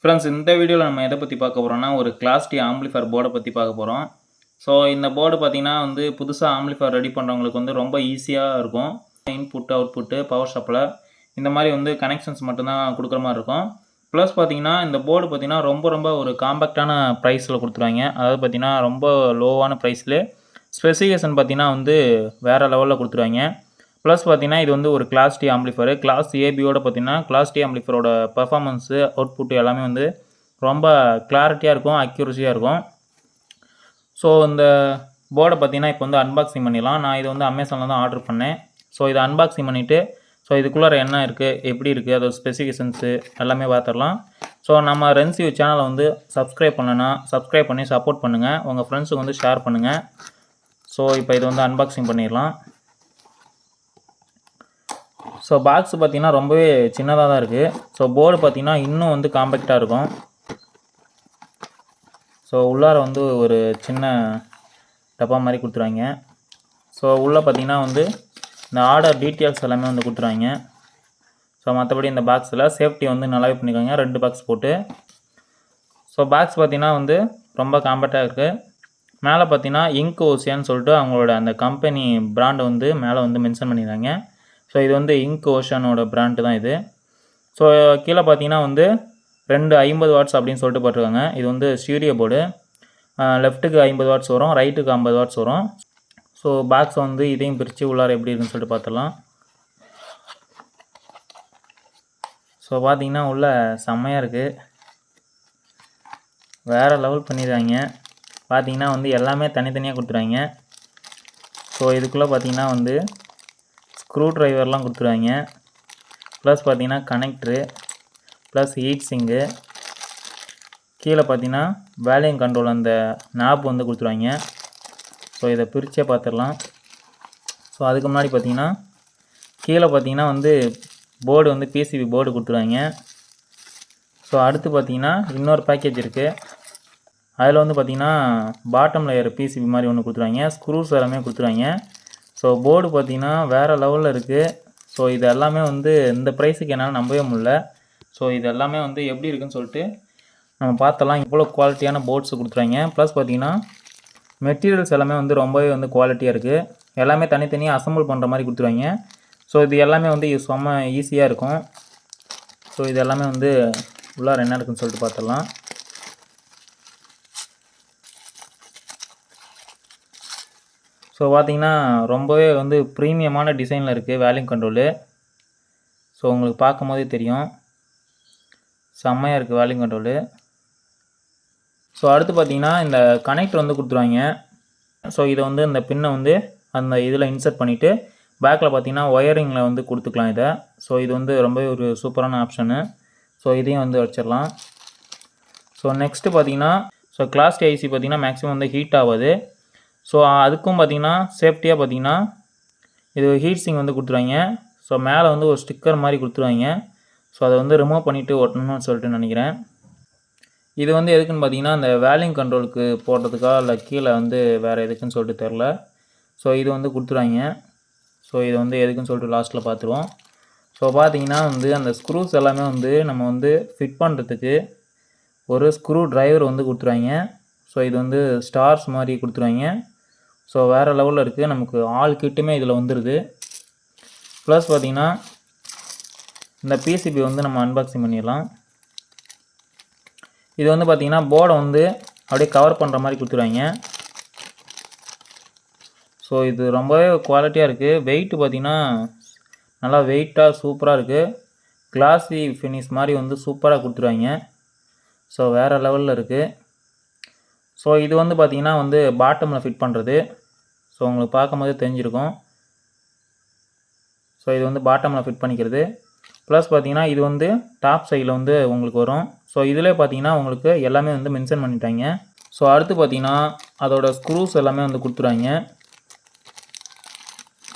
Friends, இந்த வீடியோவில் நம்ம எதை பற்றி பார்க்க போகிறோம்னா ஒரு கிளாஸ் டி ஆம்பிளிஃபையர் போர்டை பற்றி பார்க்க போகிறோம். ஸோ இந்த போர்டு பார்த்தீங்கன்னா புதுசாக ஆம்பிளிஃபையர் ரெடி பண்ணுறவங்களுக்கு ரொம்ப ஈஸியாக இருக்கும். இன்புட்டு அவுட்புட்டு பவர் சப்ளை இந்த மாதிரி கனெக்ஷன்ஸ் மட்டும்தான் கொடுக்குற மாதிரி இருக்கும். ப்ளஸ் பார்த்தீங்கன்னா இந்த போர்டு பார்த்தீங்கன்னா ரொம்ப ஒரு காம்பேக்டான ப்ரைஸில் கொடுத்துருவாங்க. அதாவது பார்த்தீங்கன்னா ரொம்ப லோவான ப்ரைஸ்லேயே ஸ்பெசிஃபிகேஷன் பார்த்தீங்கன்னா வேறு லெவலில் கொடுத்துருவாங்க. ப்ளஸ் பார்த்தீங்கன்னா இது ஒரு கிளாஸ் டி ஆம்பிளிஃபையர். கிளாஸ் ஏபியோட பார்த்தீங்கன்னா கிளாஸ் டி ஆம்பிளிஃபையரோட பெர்ஃபார்மன்ஸு அவுட்புட்டு எல்லாமே ரொம்ப கிளாரிட்டியாக இருக்கும், அக்யூரஸியாக இருக்கும். ஸோ இந்த போர்டை பார்த்தீங்கன்னா இப்போ அன்பாக்சிங் பண்ணிடலாம். நான் இது அமேசானில் தான் ஆர்டர் பண்ணேன். ஸோ இதை அன்பாக்சிங் பண்ணிவிட்டு ஸோ இதுக்குள்ளார என்ன இருக்குது, எப்படி இருக்குது, அதோட ஸ்பெசிஃபிகேஷன்ஸு எல்லாமே பார்த்துடலாம். ஸோ நம்ம ரென்சியூ சேனலை சப்ஸ்கிரைப் பண்ணலைன்னா சப்ஸ்கிரைப் பண்ணி சப்போர்ட் பண்ணுங்கள். உங்கள் ஃப்ரெண்ட்ஸுக்கு ஷேர் பண்ணுங்கள். ஸோ இப்போ இது அன்பாக்சிங் பண்ணிடலாம். ஸோ பாக்ஸ் பார்த்தீங்கன்னா ரொம்பவே சின்னதாக தான் இருக்குது. ஸோ போர்டு பார்த்தீங்கன்னா இன்னும் காம்பேக்டாக இருக்கும். ஸோ உள்ளார ஒரு சின்ன டப்பா மாதிரி கொடுத்துருவாங்க. ஸோ உள்ளே பார்த்தீங்கன்னா இந்த ஆர்டர் டீட்டெயில்ஸ் எல்லாமே கொடுத்துருவாங்க. ஸோ மற்றபடி இந்த பாக்ஸில் சேஃப்டி நல்லாவே பண்ணிக்கோங்க, 2 பாக்ஸ் போட்டு. ஸோ பாக்ஸ் பார்த்தீங்கன்னா ரொம்ப காம்பேக்டாக இருக்குது. மேலே பார்த்தீங்கன்னா InkOcean சொல்லிட்டு அவங்களோட அந்த கம்பெனி பிராண்டை மேலே மென்ஷன் பண்ணியிருக்காங்க. ஸோ இது InkOceanோட பிராண்டு தான் இது. ஸோ கீழே பார்த்தீங்கன்னா 2 50 வாட்ஸ் அப்படின்னு சொல்லிட்டு போட்டிருக்காங்க. இது ஸ்டீரியோ போர்டு. லெஃப்ட்டுக்கு 50 வாட்ஸ் வரும், ரைட்டுக்கு 50 வாட்ஸ் வரும். ஸோ பாக்ஸை இதையும் பிரித்து உள்ளார எப்படி இருக்குன்னு சொல்லிட்டு பார்த்துடலாம். ஸோ பார்த்தீங்கன்னா உள்ள செம்மையாக இருக்குது, வேறு லெவல் பண்ணிடுறாங்க. பார்த்தீங்கன்னா எல்லாமே தனித்தனியாக கொடுத்துருவாங்க. ஸோ இதுக்குள்ளே பார்த்தீங்கன்னா ஸ்க்ரூ ட்ரைவர்லாம் கொடுத்துருவாங்க. ப்ளஸ் பார்த்தீங்கன்னா கனெக்டரு, ப்ளஸ் ஹீட் சிங்கு, கீழே பார்த்தீங்கன்னா வேல்யூம் கண்ட்ரோல் அந்த நாப் கொடுத்துருவாங்க. ஸோ இதை பிரித்தே பார்த்துடலாம். ஸோ அதுக்கு முன்னாடி பார்த்தீங்கன்னா கீழே பார்த்தீங்கன்னா போர்டு பிசிபி போர்டு கொடுத்துருவாங்க. ஸோ அடுத்து பார்த்தீங்கன்னா இன்னொரு பேக்கேஜ் இருக்குது. அதில் பார்த்தீங்கன்னா பாட்டம் லேயர் பிசிபி மாதிரி ஒன்று கொடுத்துருவாங்க. ஸ்க்ரூஸ் எல்லாமே கொடுத்துருவாங்க. ஸோ போர்டு பார்த்தீங்கன்னா வேறு லெவலில் இருக்குது. ஸோ இது எல்லாமே இந்த ப்ரைஸுக்கு என்னால் நம்பவே முடியல. ஸோ இது எல்லாமே எப்படி இருக்குன்னு சொல்லிட்டு நம்ம பார்த்தலாம். இவ்வளோ குவாலிட்டியான போர்ட்ஸ் கொடுத்துருவாங்க. ப்ளஸ் பார்த்தீங்கன்னா மெட்டீரியல்ஸ் எல்லாமே ரொம்பவே குவாலிட்டியாக இருக்குது. எல்லாமே தனித்தனியாக அசம்பிள் பண்ணுற மாதிரி கொடுத்துருவாங்க. ஸோ இது எல்லாமே செம்ம ஈஸியாக இருக்கும். ஸோ இது எல்லாமே உள்ளார என்ன இருக்குன்னு சொல்லிட்டு பார்த்துடலாம். ஸோ பார்த்தீங்கன்னா ரொம்பவே ப்ரீமியமான டிசைனில் இருக்குது வேல்யூம் கண்ட்ரோலு. ஸோ உங்களுக்கு பார்க்கும் போதே தெரியும், செம்மையாக இருக்குது வேல்யூம் கண்ட்ரோலு. ஸோ அடுத்து பார்த்தீங்கன்னா இந்த கனெக்டர் கொடுத்துருவாங்க. ஸோ இதை இந்த பின்னை அந்த இதில் இன்சர்ட் பண்ணிவிட்டு பேக்கில் பார்த்தீங்கன்னா ஒயரிங்கில் கொடுத்துக்கலாம் இதை. ஸோ இது ரொம்பவே ஒரு சூப்பரான ஆப்ஷனு. ஸோ இதையும் வச்சிடலாம். ஸோ நெக்ஸ்ட்டு பார்த்தீங்கன்னா ஸோ கிளாஸ் டி ஐசி பார்த்தீங்கன்னா மேக்ஸிமம் ஹீட் ஆகாது. ஸோ அதுக்கும் பார்த்தீங்கன்னா சேஃப்டியாக பார்த்தீங்கன்னா இது ஹீட் சிங் கொடுத்துருவாங்க. ஸோ மேலே ஒரு ஸ்டிக்கர் மாதிரி கொடுத்துருவாங்க. ஸோ அதை ரிமூவ் பண்ணிவிட்டு ஒட்டணும்னு சொல்லிட்டு நினைக்கிறேன். இது எதுக்குன்னு பார்த்தீங்கன்னா இந்த வேல்யூம் கண்ட்ரோலுக்கு போடுறதுக்கா இல்லை கீழே வேறு எதுக்குன்னு சொல்லிட்டு தெரில. ஸோ இது கொடுத்துருவாங்க. ஸோ இது எதுக்குன்னு சொல்லிட்டு லாஸ்ட்டில் பார்த்துருவோம். ஸோ பார்த்தீங்கன்னா அந்த ஸ்க்ரூஸ் எல்லாமே நம்ம ஃபிட் பண்ணுறதுக்கு ஒரு ஸ்க்ரூ டிரைவர் கொடுத்துருவாங்க. ஸோ இது ஸ்டார்ஸ் மாதிரி கொடுத்துருவாங்க. ஸோ வேறு லெவலில் இருக்குது. நமக்கு ஆல் கிட்டுமே இதில் வந்துடுது. ப்ளஸ் பார்த்தீங்கன்னா இந்த பிசிபி நம்ம அன்பாக்சிங் பண்ணிடலாம். இது பார்த்தீங்கன்னா போர்டை அப்படியே கவர் பண்ணுற மாதிரி கொடுத்துருவாங்க. ஸோ இது ரொம்பவே குவாலிட்டியாக இருக்குது. வெயிட்டு பார்த்தீங்கன்னா நல்லா வெயிட்டாக சூப்பராக இருக்குது. கிளாஸி ஃபினிஷ் மாதிரி சூப்பராக கொடுத்துருவாங்க. ஸோ வேறு லெவலில் இருக்குது. ஸோ இது பார்த்தீங்கன்னா பாட்டமில் ஃபிட் பண்ணுறது. ஸோ உங்களுக்கு பார்க்கும்போதே தெரிஞ்சிருக்கும். ஸோ இது பாட்டமில் ஃபிட் பண்ணிக்கிறது. ப்ளஸ் பார்த்தீங்கன்னா இது டாப் சைடில் உங்களுக்கு வரும். ஸோ இதில் பார்த்தீங்கன்னா உங்களுக்கு எல்லாமே மென்ஷன் பண்ணிட்டாங்க. ஸோ அடுத்து பார்த்தீங்கன்னா அதோட ஸ்க்ரூஸ் எல்லாமே கொடுத்துருவாங்க.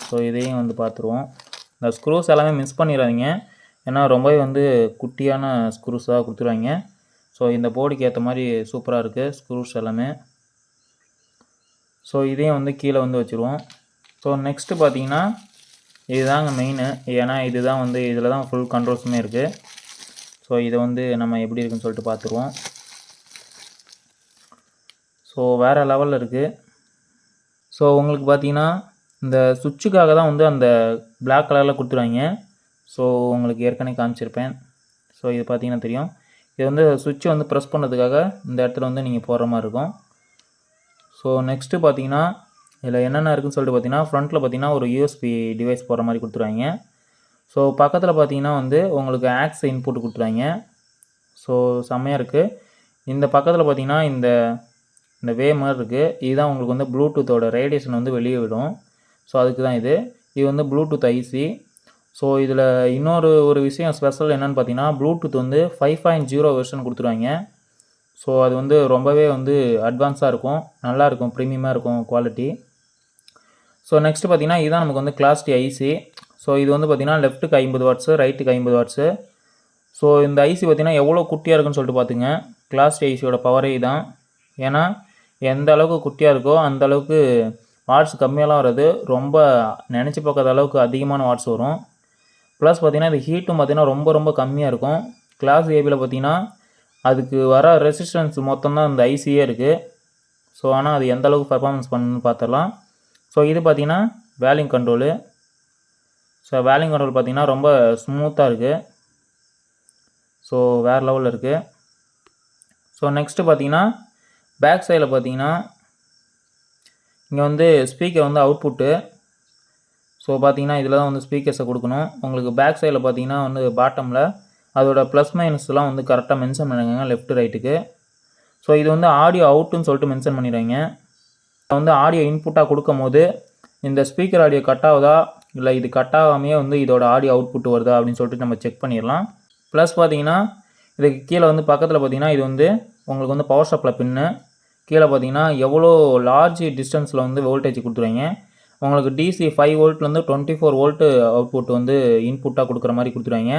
ஸோ இதையும் பார்த்துருவோம். இந்த ஸ்க்ரூஸ் எல்லாமே மிஸ் பண்ணிடாதீங்க, ஏன்னா ரொம்பவே குட்டியான ஸ்க்ரூஸாக கொடுத்துருவாங்க. ஸோ இந்த போர்டுக்கு ஏற்ற மாதிரி சூப்பராக இருக்குது ஸ்க்ரூஸ் எல்லாமே. ஸோ இதையும் கீழே வச்சுருவோம். ஸோ நெக்ஸ்ட்டு பார்த்தீங்கன்னா இதுதாங்க மெயின். ஏன்னா இதுதான் இதில் தான் ஃபுல் கண்ட்ரோல்ஸுமே இருக்குது. ஸோ இதை வந்து நம்ம எப்படி இருக்குன்னு சொல்லிட்டு பார்த்துருவோம். ஸோ வேறு லெவலில் இருக்குது. ஸோ உங்களுக்கு பார்த்தீங்கன்னா இந்த சுவிட்சுக்காக தான் வந்து அந்த பிளாக் கலரில் கொடுத்துருவாங்க. ஸோ உங்களுக்கு ஏற்கனவே காமிச்சிருப்பேன். ஸோ இது பார்த்தீங்கன்னா தெரியும். இது வந்து சுவிட்சை வந்து ப்ரெஸ் பண்ணுறதுக்காக இந்த இடத்துல வந்து நீங்கள் போடுற மாதிரி இருக்கும். ஸோ நெக்ஸ்ட்டு பார்த்தீங்கன்னா இதில் என்னென்ன இருக்குதுன்னு சொல்லிட்டு பார்த்தீங்கன்னா ஃப்ரண்ட்டில் பார்த்தீங்கன்னா ஒரு யூஎஸ்பி டிவைஸ் போடுற மாதிரி கொடுத்துருவாங்க. ஸோ பக்கத்தில் பார்த்தீங்கன்னா வந்து உங்களுக்கு ஆக்ஸ் இன்புட் கொடுத்துருவாங்க. ஸோ செம்மையாக இருக்குது. இந்த பக்கத்தில் பார்த்தீங்கன்னா இந்த வே மாதிரி இருக்குது. இதுதான் உங்களுக்கு வந்து ப்ளூடூத்தோட ரேடியேஷன் வந்து வெளியே விடும். ஸோ அதுக்கு தான் இது வந்து ப்ளூடூத் ஐசி. ஸோ இதில் ஒரு விஷயம் ஸ்பெஷல் என்னென்னு பார்த்தீங்கன்னா ப்ளூடூத் வந்து 5.0 வெர்ஷன் கொடுத்துருவாங்க. ஸோ அது வந்து ரொம்பவே வந்து அட்வான்ஸாக இருக்கும், நல்லாயிருக்கும், ப்ரீமியமாக இருக்கும் குவாலிட்டி. ஸோ நெக்ஸ்ட்டு பார்த்தீங்கன்னா இதுதான் நமக்கு வந்து கிளாஸ் டி ஐசி. ஸோ இது வந்து பார்த்தீங்கன்னா லெஃப்ட்டுக்கு 50 வாட்ஸு, ரைட்டுக்கு 50 வாட்ஸு. ஸோ இந்த ஐசி பார்த்தீங்கன்னா எவ்வளோ குட்டியாக இருக்குன்னு சொல்லிட்டு பார்த்துங்க. கிளாஸ் டி ஐசியோட பவரே தான். ஏன்னா எந்த அளவுக்கு குட்டியாக இருக்கோ அந்த அளவுக்கு வாட்ஸ் கம்மியாலாம் வராது, ரொம்ப நினச்சி பார்க்காத அளவுக்கு அதிகமான வாட்ஸ் வரும். ப்ளஸ் பார்த்திங்கன்னா இது ஹீட்டும் பார்த்திங்கன்னா ரொம்ப ரொம்ப கம்மியாக இருக்கும். கிளாஸ் ஏபியில் பார்த்திங்கன்னா அதுக்கு வர ரெசிஸ்டன்ஸ் மொத்தம் தான் இந்த ஐசியே இருக்குது. ஸோ ஆனால் அது எந்த அளவுக்கு பர்ஃபார்மன்ஸ் பண்ணுன்னு பார்த்துடலாம். ஸோ இது பார்த்திங்கன்னா வேல்யூம் கண்ட்ரோலு. ஸோ வேல்யூம் கண்ட்ரோல் பார்த்திங்கன்னா ரொம்ப ஸ்மூத்தாக இருக்குது. ஸோ வேறு லெவலில் இருக்குது. ஸோ நெக்ஸ்ட்டு பார்த்திங்கன்னா பேக் சைடில் பார்த்திங்கன்னா இங்கே வந்து ஸ்பீக்கர் வந்து அவுட்புட்டு. ஸோ பார்த்தீங்கன்னா இதில் தான் வந்து ஸ்பீக்கர்ஸை கொடுக்கணும். உங்களுக்கு பேக் சைடில் பார்த்தீங்கன்னா வந்து பாட்டமில் அதோட ப்ளஸ் மைனஸ்லாம் வந்து கரெக்டாக மென்ஷன் பண்ணிடுங்க லெஃப்ட் ரைட்டுக்கு. ஸோ இது வந்து ஆடியோ அவுட்டுன்னு சொல்லிட்டு மென்ஷன் பண்ணிடுங்க. வந்து ஆடியோ இன்புட்டாக கொடுக்கும் போது இந்த ஸ்பீக்கர் ஆடியோ கட் ஆகுதா இல்லை இது கட் ஆகாமையே வந்து இதோட ஆடியோ அவுட்புட் வருதா அப்படின்னு சொல்லிட்டு நம்ம செக் பண்ணிடலாம். ப்ளஸ் பார்த்தீங்கன்னா இதுக்கு கீழே வந்து பக்கத்தில் பார்த்தீங்கன்னா இது வந்து உங்களுக்கு வந்து பவர் சப்ளை பின்னு. கீழே பார்த்தீங்கன்னா எவ்வளோ லார்ஜ் டிஸ்டன்ஸில் வந்து வோல்டேஜ் கொடுத்துருவீங்க. உங்களுக்கு டிசி 5 வோல்ட்லேருந்து 24 வோல்ட்டு அவுட்புட் வந்து இன்புட்டாக கொடுக்குற மாதிரி கொடுத்துருவாங்க.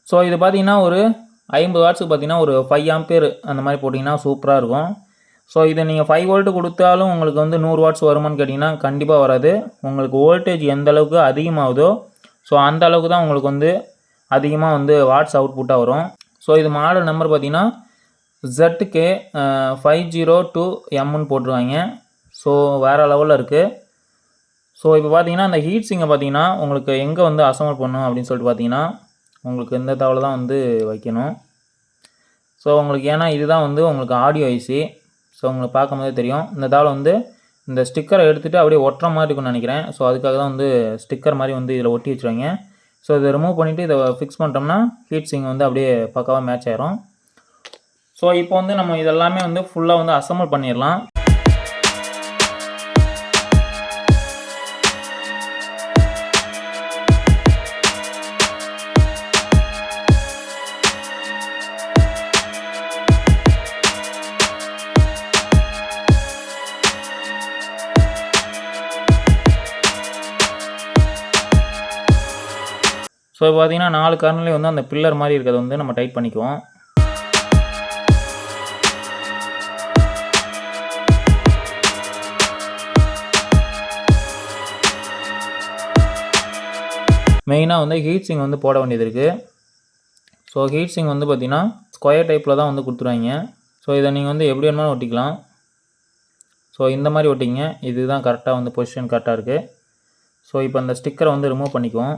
ஸோ இது பார்த்தீங்கன்னா ஒரு 50 வாட்ஸுக்கு பார்த்தீங்கன்னா ஒரு 5 ஆம்பியர் அந்த மாதிரி போட்டிங்கன்னா சூப்பராக இருக்கும். ஸோ இதை நீங்கள் 5 வோல்ட்டு கொடுத்தாலும் உங்களுக்கு வந்து 100 வாட்ஸ் வருமானு கேட்டிங்கன்னா கண்டிப்பாக வராது. உங்களுக்கு வோல்டேஜ் எந்த அளவுக்கு அதிகமாகுதோ ஸோ அந்த அளவுக்கு தான் உங்களுக்கு வந்து அதிகமாக வந்து வாட்ஸ் அவுட்புட்டாக வரும். ஸோ இது மாடல் நம்பர் பார்த்தீங்கன்னா ZK502Mன்னு போட்டுருவாங்க. ஸோ வேறு லெவலில் இருக்குது. ஸோ இப்போ பார்த்தீங்கன்னா அந்த ஹீட் சிங்கை பார்த்தீங்கன்னா உங்களுக்கு எங்கே வந்து அசம்பிள் பண்ணணும் அப்படின்னு சொல்லிட்டு பார்த்தீங்கன்னா உங்களுக்கு இந்த தாவில் தான் வந்து வைக்கணும். ஸோ உங்களுக்கு ஏன்னா இதுதான் வந்து உங்களுக்கு ஆடியோ ஐசி. ஸோ உங்களுக்கு பார்க்கும்போதே தெரியும் இந்த தாவில் வந்து இந்த ஸ்டிக்கரை எடுத்துகிட்டு அப்படியே ஒட்டுற மாதிரி இருக்குன்னு நினைக்கிறேன். ஸோ அதுக்காக தான் வந்து ஸ்டிக்கர் மாதிரி வந்து இதில் ஒட்டி வச்சுருவாங்க. ஸோ இதை ரிமூவ் பண்ணிவிட்டு இதை ஃபிக்ஸ் பண்ணிட்டோம்னா ஹீட் சிங் வந்து அப்படியே பக்காவாக மேட்ச் ஆயிரும். ஸோ இப்போ வந்து நம்ம இதெல்லாமே வந்து ஃபுல்லாக வந்து அசம்பிள் பண்ணிடலாம். ஸோ பார்த்தீங்கன்னா 4 கார்னர்லேயும் வந்து அந்த பில்லர் மாதிரி இருக்கிறத வந்து நம்ம டைட் பண்ணிக்குவோம். மெயினாக வந்து ஹீட் சிங் வந்து போட வேண்டியது இருக்குது. ஸோ ஹீட் சிங் வந்து பார்த்திங்கன்னா ஸ்கொயர் டைப்பில் தான் வந்து கொடுத்துருவாங்க. ஸோ இதை நீங்கள் வந்து எப்படி வேணுமாலும் ஒட்டிக்கலாம். ஸோ இந்த மாதிரி ஒட்டிங்க, இதுதான் கரெக்டாக வந்து பொசிஷன் கரெக்டாக இருக்குது. ஸோ இப்போ அந்த ஸ்டிக்கரை வந்து ரிமூவ் பண்ணிக்குவோம்.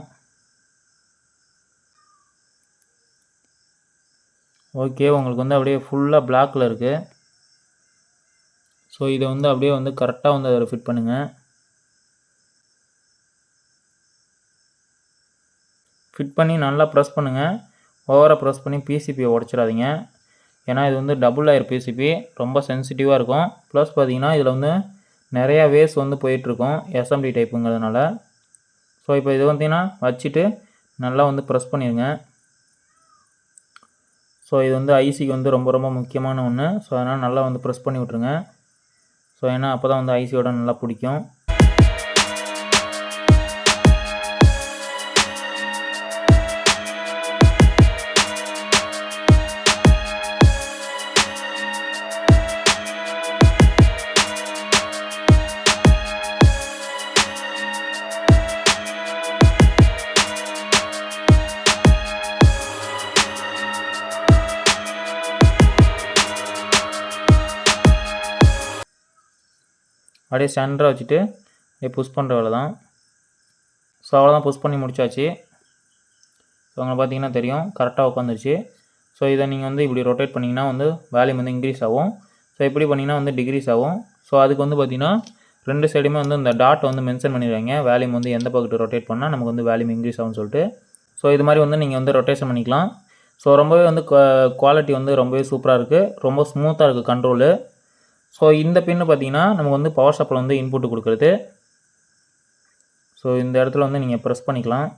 ஓகே, உங்களுக்கு வந்து அப்படியே ஃபுல்லாக பிளாக்கில் இருக்குது. ஸோ இதை வந்து அப்படியே வந்து கரெக்டாக வந்து அதில் ஃபிட் பண்ணுங்கள். ஃபிட் பண்ணி நல்லா ப்ரெஸ் பண்ணுங்கள். ஓவராக ப்ரெஸ் பண்ணி பிசிபியை உடச்சிடாதீங்க. ஏன்னா இது வந்து டபுள் லேயர் பிசிபி, ரொம்ப சென்சிட்டிவாக இருக்கும். ப்ளஸ் பார்த்தீங்கன்னா இதில் வந்து நிறையா வேஸ் வந்து போயிட்டுருக்கும் எஸ்எம்டி டைப்புங்கிறதுனால. ஸோ இப்போ இது பார்த்தீங்கன்னா வச்சுட்டு நல்லா வந்து ப்ரெஸ் பண்ணிடுங்க. ஸோ இது வந்து ஐசிக்கு வந்து ரொம்ப ரொம்ப முக்கியமான ஒன்று. ஸோ அதனால் நல்லா வந்து ப்ரெஸ் பண்ணி விட்ருங்க. ஸோ ஏன்னா அப்போ தான் வந்து ஐசியோட நல்லா பிடிக்கும். அப்படியே சென்டராக வச்சுட்டு அப்படியே புஷ் பண்ணுற வேலை தான். ஸோ அவ்வளோதான், புஷ் பண்ணி முடிச்சாச்சு. ஸோ அங்கே பார்த்தீங்கன்னா தெரியும் கரெக்டாக உட்காந்துருச்சு. ஸோ இதை நீங்கள் வந்து இப்படி ரொட்டேட் பண்ணிங்கன்னா வந்து வேல்யூம் வந்து இன்க்ரீஸ் ஆகும். ஸோ இப்படி பண்ணிங்கன்னா வந்து டிக்ரீஸ் ஆகும். ஸோ அதுக்கு வந்து பார்த்திங்கன்னா 2 சைடுமே வந்து இந்த டாட் வந்து மென்ஷன் பண்ணிடுவாங்க, வேல்யூம் வந்து எந்த பக்கத்து ரொட்டேட் பண்ணால் நமக்கு வந்து வேல்யூம் இன்க்ரீஸ் ஆகும்னு சொல்லிட்டு. ஸோ இது மாதிரி வந்து நீங்கள் வந்து ரொட்டேஷன் பண்ணிக்கலாம். ஸோ ரொம்பவே வந்து குவாலிட்டி வந்து ரொம்பவே சூப்பராக இருக்குது, ரொம்ப ஸ்மூத்தாக இருக்குது கண்ட்ரோலு. ஸோ இந்த பின்னு பார்த்திங்கன்னா நமக்கு வந்து பவர் சப்ளை வந்து இன்புட்டு கொடுக்குறது. ஸோ இந்த இடத்துல வந்து நீங்கள் ப்ரெஸ் பண்ணிக்கலாம்.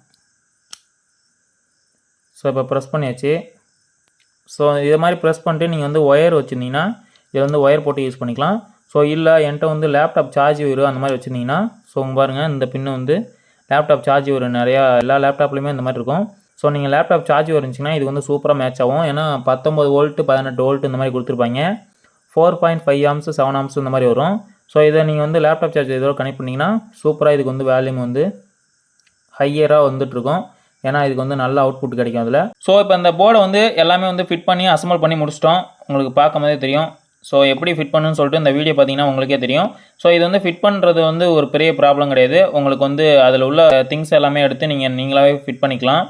ஸோ இப்போ ப்ரெஸ் பண்ணியாச்சு. ஸோ இதை மாதிரி ப்ரெஸ் பண்ணிட்டு நீங்கள் வந்து ஒயர் வச்சுருந்தீங்கன்னா இதில் வந்து ஒயர் போட்டு யூஸ் பண்ணிக்கலாம். ஸோ இல்லை என்கிட்ட வந்து லேப்டாப் சார்ஜ் வரும் அந்த மாதிரி வச்சுருந்தீங்கன்னா, ஸோ பாருங்கள் இந்த பின்னு வந்து லேப்டாப் சார்ஜ் வரும், நிறையா எல்லா லேப்டாப்லேயுமே இந்த மாதிரி இருக்கும். ஸோ நீங்கள் லேப்டாப் சார்ஜ் இருந்துச்சுன்னா இது வந்து சூப்பராக மேட்ச் ஆகும். ஏன்னா 19 வோல்ட்டு 18 வோல்ட்டு இந்த மாதிரி கொடுத்துருப்பாங்க. 4.5 ஆம்ஸ் 7 ஆம்ஸ் இந்த மாதிரி வரும். ஸோ இதை நீங்கள் வந்து லேப்டாப் சார்ஜ் இதோட கனெக்ட் பண்ணிங்கன்னா சூப்பராக இதுக்கு வந்து வேல்யூம் வந்து ஹையராக வந்துட்டுருக்கும். ஏன்னா இதுக்கு வந்து நல்ல அவுட்புட் கிடைக்கும் அதில். ஸோ இப்போ இந்த போர்டை வந்து எல்லாமே வந்து ஃபிட் பண்ணி அசம்பிள் பண்ணி முடிச்சிட்டோம். உங்களுக்கு பார்க்கும் போதே தெரியும். ஸோ எப்படி ஃபிட் பண்ணுன்னு சொல்லிட்டு இந்த வீடியோ பார்த்தீங்கன்னா உங்களுக்கே தெரியும். ஸோ இது வந்து ஃபிட் பண்ணுறது வந்து ஒரு பெரிய ப்ராப்ளம் கிடையாது. உங்களுக்கு வந்து அதில் உள்ள திங்ஸ் எல்லாமே எடுத்து நீங்களாகவே ஃபிட் பண்ணிக்கலாம்.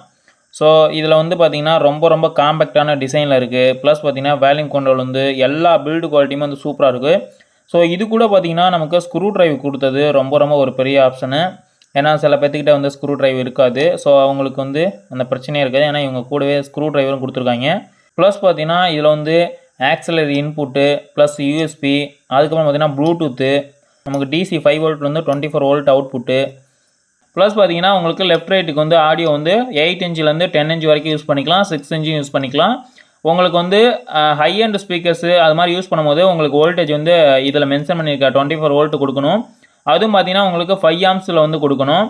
ஸோ இதில் வந்து பார்த்திங்கன்னா ரொம்ப காம்பேக்டான டிசைனில் இருக்குது. ப்ளஸ் பார்த்திங்கன்னா வேல்யூம் கண்ட்ரோல் வந்து எல்லா பில்டு குவாலிட்டியுமே வந்து சூப்பராக இருக்குது. ஸோ இது கூட பார்த்திங்கன்னா நமக்கு ஸ்க்ரூ ட்ரைவ் கொடுத்தது ரொம்ப ஒரு பெரிய ஆப்ஷனு. ஏன்னா சில பேர்த்துக்கிட்ட வந்து ஸ்க்ரூ ட்ரைவ் இருக்காது. ஸோ அவங்களுக்கு வந்து அந்த பிரச்சனையே இருக்காது. ஏன்னா இவங்க கூடவே ஸ்க்ரூ ட்ரைவரும் கொடுத்துருக்காங்க. ப்ளஸ் பார்த்திங்கன்னா இதில் வந்து ஆக்சிலரி இன்புட்டு ப்ளஸ் யூஎஸ்பி, அதுக்கப்புறம் பார்த்திங்கன்னா ப்ளூடூத்து, நமக்கு டிசி 5 வோல்ட் வந்து 24 வோல்ட் அவுட்புட்டு. ப்ளஸ் பார்த்திங்கன்னா உங்களுக்கு லெஃப்ட் ரைட்டுக்கு வந்து ஆடியோ வந்து 8 இன்ச்சிலேருந்து 10 இன்ச் வரைக்கும் யூஸ் பண்ணிக்கலாம், 6 இன்ச்சும் யூஸ் பண்ணிக்கலாம். உங்களுக்கு வந்து ஹை அண்ட் ஸ்பீக்கர்ஸு அது மாதிரி யூஸ் பண்ணும்போது உங்களுக்கு வோல்டேஜ் வந்து இதில் மென்ஷன் பண்ணியிருக்க 24 வோல்ட் கொடுக்கணும். அதுவும் பார்த்திங்கன்னா உங்களுக்கு 5 ஆம்ஸில் வந்து கொடுக்கணும்.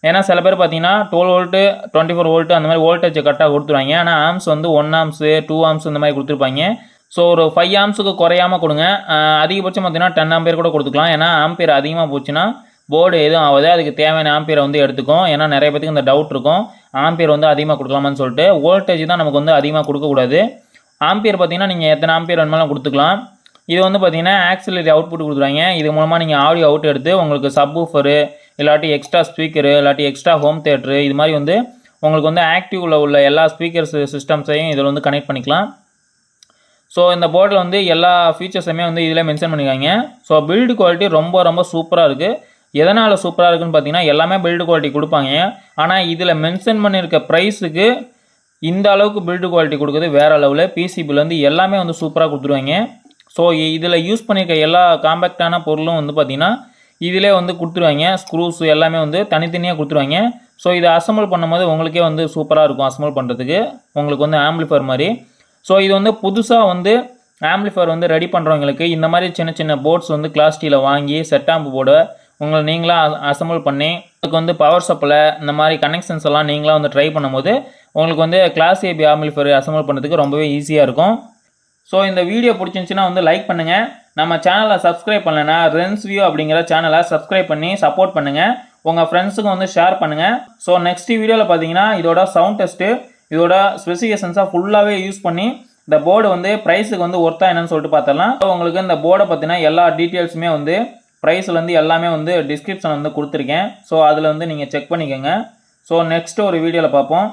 ஏன்னா சில பேர் பார்த்தீங்கன்னா 12 வோல்ட்டு 24 வோல்ட்டு அந்த மாதிரி வோல்டேஜ் கரெக்டாக கொடுத்துருவாங்க. ஆனால் ஆம்ஸ் வந்து 1 ஆம்ஸு 2 ஆம்ஸ் இந்த மாதிரி கொடுத்துருப்பாங்க. ஸோ ஒரு 5 ஆம்ஸுக்கு குறையாமல் கொடுங்க. அதிகபட்சம் பார்த்தீங்கன்னா 10 ஆம்பியர் கூட கொடுத்துக்கலாம். ஏன்னா ஆம்பியர் அதிகமாக போச்சுன்னா போர்டு எதுவும் ஆகுது, அதுக்கு தேவையான ஆம்பியரை வந்து எடுத்துக்கும். ஏன்னா நிறைய பேருக்கு இந்த டவுட் இருக்கும், ஆம்பியர் வந்து அதிகமாக கொடுக்கலாமான்னு சொல்லிட்டு. வோல்டேஜ் தான் நமக்கு வந்து அதிகமாக கொடுக்கக்கூடாது. ஆம்பியர் பார்த்தீங்கன்னா நீங்கள் எத்தனை ஆம்பியர் வேணுமாலும் கொடுத்துக்கலாம். இது வந்து பார்த்தீங்கன்னா ஆக்சிலரி அவுட்புட் கொடுக்குறாங்க. இது மூலமாக நீங்கள் ஆடியோ அவுட் எடுத்து உங்களுக்கு சப்வூஃபரு இல்லாட்டி எக்ஸ்ட்ரா ஸ்பீக்கரு இல்லாட்டி எக்ஸ்ட்ரா ஹோம் தியேட்டரு இது மாதிரி வந்து உங்களுக்கு வந்து ஆக்டிவில் உள்ள எல்லா ஸ்பீக்கர்ஸ் சிஸ்டம்ஸையும் இதில் வந்து கனெக்ட் பண்ணிக்கலாம். ஸோ இந்த போர்டில் வந்து எல்லா ஃபீச்சர்ஸுமே வந்து இதில் மென்ஷன் பண்ணியிருக்காங்க. ஸோ பில்டு குவாலிட்டி ரொம்ப சூப்பராக இருக்குது. எதனால் சூப்பராக இருக்குதுன்னு பார்த்தீங்கன்னா எல்லாமே பில்டு குவாலிட்டி கொடுப்பாங்க. ஆனால் இதில் மென்ஷன் பண்ணியிருக்க ப்ரைஸுக்கு இந்த அளவுக்கு பில்டு குவாலிட்டி கொடுக்குறது வேறு லெவலில். பிசிபியில் வந்து எல்லாமே வந்து சூப்பராக கொடுத்துருவாங்க. ஸோ இதில் யூஸ் பண்ணியிருக்க எல்லா காம்பேக்டான பொருளும் வந்து பார்த்திங்கன்னா இதிலே வந்து கொடுத்துருவாங்க. ஸ்க்ரூஸ் எல்லாமே வந்து தனித்தனியாக கொடுத்துருவாங்க. ஸோ இதை அசம்பிள் பண்ணும்போது உங்களுக்கே வந்து சூப்பராக இருக்கும் அசம்பிள் பண்ணுறதுக்கு. உங்களுக்கு வந்து ஆம்பிளிஃபையர் மாதிரி. ஸோ இது வந்து புதுசாக வந்து ஆம்பிளிஃபையர் வந்து ரெடி பண்ணுறவங்களுக்கு இந்த மாதிரி சின்ன போர்ட்ஸ் வந்து கிளாஸ் டீயில் வாங்கி செட் ஆம்பு போர்டு உங்களை நீங்களாக அசம்பிள் பண்ணி அதுக்கு வந்து பவர் சப்ளை இந்த மாதிரி கனெக்ஷன்ஸ் எல்லாம் நீங்களாக வந்து ட்ரை பண்ணும்போது உங்களுக்கு வந்து கிளாஸ் ஏபி ஆம்பிளிஃபையர் அசம்பிள் பண்ணுறதுக்கு ரொம்பவே ஈஸியாக இருக்கும். ஸோ இந்த வீடியோ பிடிச்சிருந்துச்சின்னா வந்து லைக் பண்ணுங்கள். நம்ம சேனலை சப்ஸ்கிரைப் பண்ணலைன்னா ரென்ஸ் வியூ அப்படிங்கிற சேனலை சப்ஸ்கிரைப் பண்ணி சப்போர்ட் பண்ணுங்கள். உங்கள் ஃப்ரெண்ட்ஸுக்கும் வந்து ஷேர் பண்ணுங்கள். ஸோ நெக்ஸ்ட் வீடியோவில் பார்த்தீங்கன்னா இதோட சவுண்ட் டெஸ்ட்டு இதோட ஸ்பெசிஃபிகேஷன்ஸாக ஃபுல்லாகவே யூஸ் பண்ணி இந்த போர்டு வந்து ப்ரைஸுக்கு வந்து ஒர்த்தா என்னன்னு சொல்லிட்டு பார்த்தலாம். ஸோ உங்களுக்கு இந்த போர்டை பற்றினா எல்லா டீட்டெயில்ஸுமே வந்து ப்ரைஸ்லேருந்து எல்லாமே வந்து டிஸ்கிரிப்ஷன் வந்து கொடுத்துருக்கேன். ஸோ அதில் வந்து நீங்கள் செக் பண்ணிக்கோங்க. ஸோ நெக்ஸ்ட்டு ஒரு வீடியோவில் பார்ப்போம்.